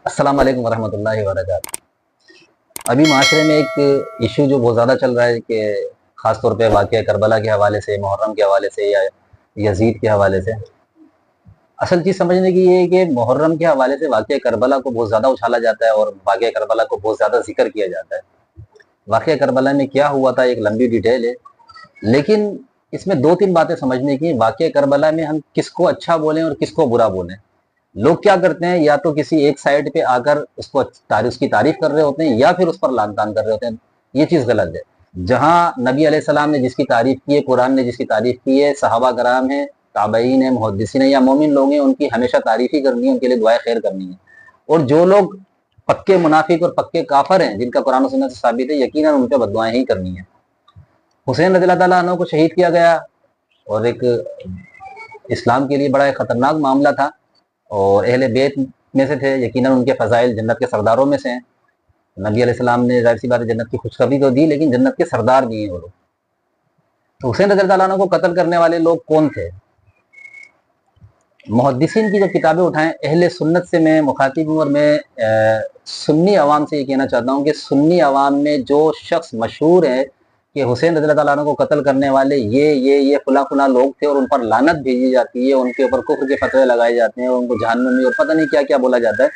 السلام علیکم ورحمۃ اللہ وبرکاتہ۔ ابھی معاشرے میں ایک ایشو جو بہت زیادہ چل رہا ہے کہ خاص طور پہ واقعہ کربلا کے حوالے سے، محرم کے حوالے سے یا یزید کے حوالے سے، اصل چیز سمجھنے کی یہ ہے کہ محرم کے حوالے سے واقعہ کربلا کو بہت زیادہ اچھالا جاتا ہے اور واقعہ کربلا کو بہت زیادہ ذکر کیا جاتا ہے۔ واقعہ کربلا میں کیا ہوا تھا ایک لمبی ڈیٹیل ہے، لیکن اس میں دو تین باتیں سمجھنے کی۔ واقعہ کربلا میں ہم کس کو اچھا بولیں اور کس کو برا بولیں۔ لوگ کیا کرتے ہیں، یا تو کسی ایک سائڈ پہ آ کر اس کی تعریف کر رہے ہوتے ہیں یا پھر اس پر لعن طعن کر رہے ہوتے ہیں۔ یہ چیز غلط ہے۔ جہاں نبی علیہ السلام نے جس کی تعریف کی ہے، قرآن نے جس کی تعریف کی ہے، صحابہ کرام ہیں، تابعین ہیں، محدثین ہیں یا مومن لوگ ہیں، ان کی ہمیشہ تعریف ہی کرنی ہے، ان کے لیے دعائے خیر کرنی ہے۔ اور جو لوگ پکے منافق اور پکے کافر ہیں، جن کا قرآن و سنت سے ثابت ہے، یقیناً ان پہ بد دعائیں ہی کرنی ہیں۔ حسین رضی اللہ تعالیٰ عنہ کو شہید کیا گیا اور ایک اسلام کے لیے بڑا ایک خطرناک معاملہ تھا، اور اہل بیت میں سے تھے، یقیناً ان کے فضائل جنت کے سرداروں میں سے ہیں۔ نبی علیہ السلام نے ظاہر سی بات ہے جنت کی خوشخبری تو دی، لیکن جنت کے سردار بھی ہیں وہ لوگ۔ تو حسین رضی اللہ عنہ کو قتل کرنے والے لوگ کون تھے؟ محدثین کی جو کتابیں اٹھائیں، اہل سنت سے میں مخاطب ہوں، اور میں سنی عوام سے یہ کہنا چاہتا ہوں کہ سنی عوام میں جو شخص مشہور ہے کہ حسین رضی اللہ عنہ کو قتل کرنے والے یہ فلاں فلاں لوگ تھے، اور ان پر لعنت بھیجی جاتی ہے، ان کے اوپر کفر کے فتوے لگائے جاتے ہیں، ان کو جہنمی اور پتہ نہیں کیا کیا بولا جاتا ہے،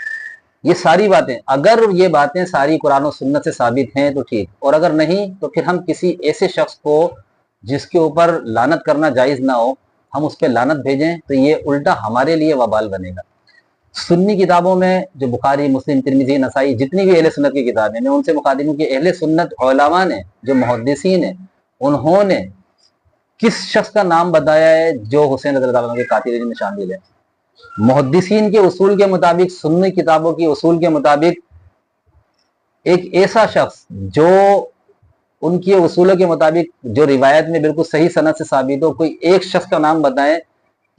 یہ ساری باتیں اگر یہ باتیں ساری قرآن و سنت سے ثابت ہیں تو ٹھیک، اور اگر نہیں تو پھر ہم کسی ایسے شخص کو جس کے اوپر لعنت کرنا جائز نہ ہو، ہم اس پہ لعنت بھیجیں تو یہ الٹا ہمارے لیے وبال بنے گا۔ سنی کتابوں میں جو بخاری، مسلم، ترمذی، نسائی، جتنی بھی اہل سنت کی کتابیں، میں ان سے مخاطب ہوں کہ اہل سنت علماء نے، جو محدثین ہیں، انہوں نے کس شخص کا نام بتایا ہے جو حسین رضی اللہ عنہ کے قاتلین میں شامل ہے؟ محدثین کے اصول کے مطابق، سنی کتابوں کے اصول کے مطابق، ایک ایسا شخص جو ان کے اصولوں کے مطابق جو روایت میں بالکل صحیح سند سے ثابت ہو، کوئی ایک شخص کا نام بتائیں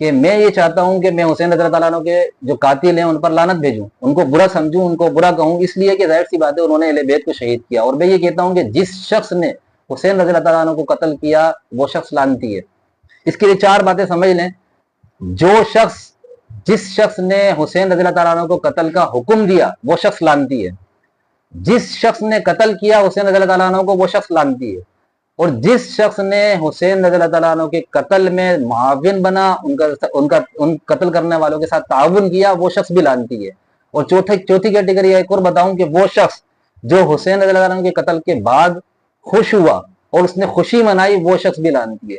کہ میں یہ چاہتا ہوں کہ میں حسین رضی اللہ عنہ کے جو قاتل ہیں ان پر لعنت بھیجوں، ان کو برا سمجھوں، ان کو برا کہوں، اس لیے کہ ظاہر سی بات ہے انہوں نے اہل بیت کو شہید کیا۔ اور میں یہ کہتا ہوں کہ جس شخص نے حسین رضی اللہ عنہ کو قتل کیا وہ شخص لعنتی ہے۔ اس کے لیے چار باتیں سمجھ لیں۔ جس شخص نے حسین رضی اللہ عنہ کو قتل کا حکم دیا وہ شخص لعنتی ہے، جس شخص نے قتل کیا حسین رضی اللہ عنہ کو وہ شخص لعنتی ہے، اور جس شخص نے حسین رضی اللہ عنہ کے قتل میں معاون بنا، ان قتل کرنے والوں کے ساتھ تعاون کیا، وہ شخص بھی لعنتی ہے۔ اور چوتھی کیٹیگری ایک اور بتاؤں کہ وہ شخص جو حسین رضی اللہ عنہ کے قتل کے بعد خوش ہوا اور اس نے خوشی منائی، وہ شخص بھی لعنتی ہے۔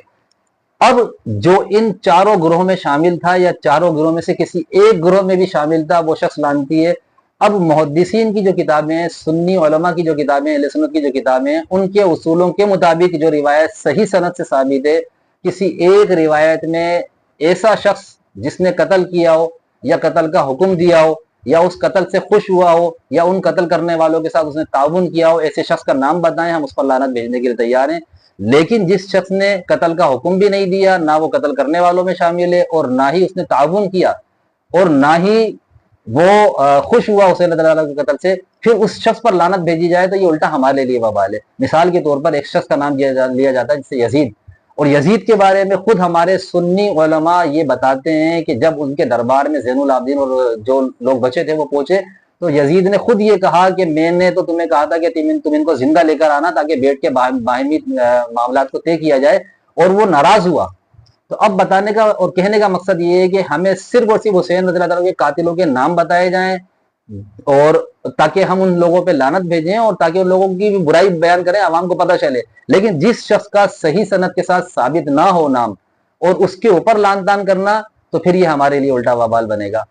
اب جو ان چاروں گروہوں میں شامل تھا یا چاروں گروہ میں سے کسی ایک گروہ میں بھی شامل تھا، وہ شخص لعنتی ہے۔ اب محدثین کی جو کتابیں ہیں، سنی علماء کی جو کتابیں ہیں، اہل سنت کی جو کتابیں ہیں، ان کے اصولوں کے مطابق جو روایت صحیح سند سے ثابت ہے، کسی ایک روایت میں ایسا شخص جس نے قتل کیا ہو یا قتل کا حکم دیا ہو یا اس قتل سے خوش ہوا ہو یا ان قتل کرنے والوں کے ساتھ اس نے تعاون کیا ہو، ایسے شخص کا نام بتائیں، ہم اس پر لعنت بھیجنے کے لیے تیار ہیں۔ لیکن جس شخص نے قتل کا حکم بھی نہیں دیا، نہ وہ قتل کرنے والوں میں شامل ہے، اور نہ ہی اس نے تعاون کیا، اور نہ ہی وہ خوش ہوا حسین رضی اللہ عنہ کے قتل سے، پھر اس شخص پر لعنت بھیجی جائے تو یہ الٹا ہمارے لیے وبال ہے۔ مثال کے طور پر ایک شخص کا نام لیا جاتا ہے جسے یزید، اور یزید کے بارے میں خود ہمارے سنی علماء یہ بتاتے ہیں کہ جب ان کے دربار میں زین العابدین اور جو لوگ بچے تھے وہ پہنچے تو یزید نے خود یہ کہا کہ میں نے تو تمہیں کہا تھا کہ تم ان کو زندہ لے کر آنا تاکہ بیٹھ کے باہمی معاملات کو طے کیا جائے، اور وہ ناراض ہوا۔ تو اب بتانے کا اور کہنے کا مقصد یہ ہے کہ ہمیں صرف اور صرف حسین رضی اللہ عنہ کے قاتلوں کے نام بتائے جائیں، اور تاکہ ہم ان لوگوں پہ لعنت بھیجیں اور تاکہ ان لوگوں کی بھی برائی بیان کریں، عوام کو پتہ چلے۔ لیکن جس شخص کا صحیح سند کے ساتھ ثابت نہ ہو نام اور اس کے اوپر لعن طعن کرنا، تو پھر یہ ہمارے لیے الٹا وبال بنے گا۔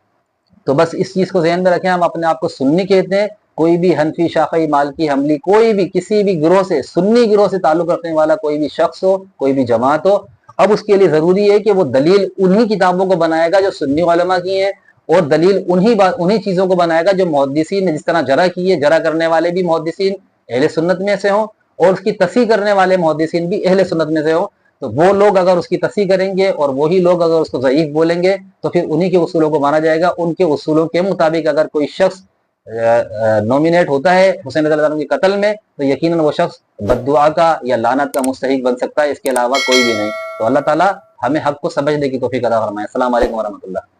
تو بس اس چیز کو ذہن میں رکھیں، ہم اپنے آپ کو سنی کہتے ہیں، کوئی بھی حنفی، شافعی، مالکی، حنبلی، کوئی بھی کسی بھی گروہ سے، سنی گروہ سے تعلق رکھنے والا کوئی بھی شخص ہو، کوئی بھی جماعت ہو، اب اس کے لیے ضروری ہے کہ وہ دلیل انہی کتابوں کو بنائے گا جو سنی علماء کی ہیں، اور دلیل انہی چیزوں کو بنائے گا جو محدثین نے جس طرح جرح کی ہے، جرح کرنے والے بھی محدثین اہل سنت میں سے ہوں اور اس کی تصحیح کرنے والے محدثین بھی اہل سنت میں سے ہوں۔ تو وہ لوگ اگر اس کی تصحیح کریں گے اور وہی لوگ اگر اس کو ضعیف بولیں گے تو پھر انہی کے اصولوں کو مانا جائے گا۔ ان کے اصولوں کے مطابق اگر کوئی شخص نومینیٹ ہوتا ہے حسین رضی اللہ عنہ کے قتل میں تو یقیناً وہ شخص بد دعا کا یا لعنت کا مستحق بن سکتا ہے، اس کے علاوہ کوئی بھی نہیں۔ تو اللہ تعالیٰ ہمیں حق کو سمجھنے کی توفیق عطا فرمائے۔ السلام علیکم ورحمۃ اللہ۔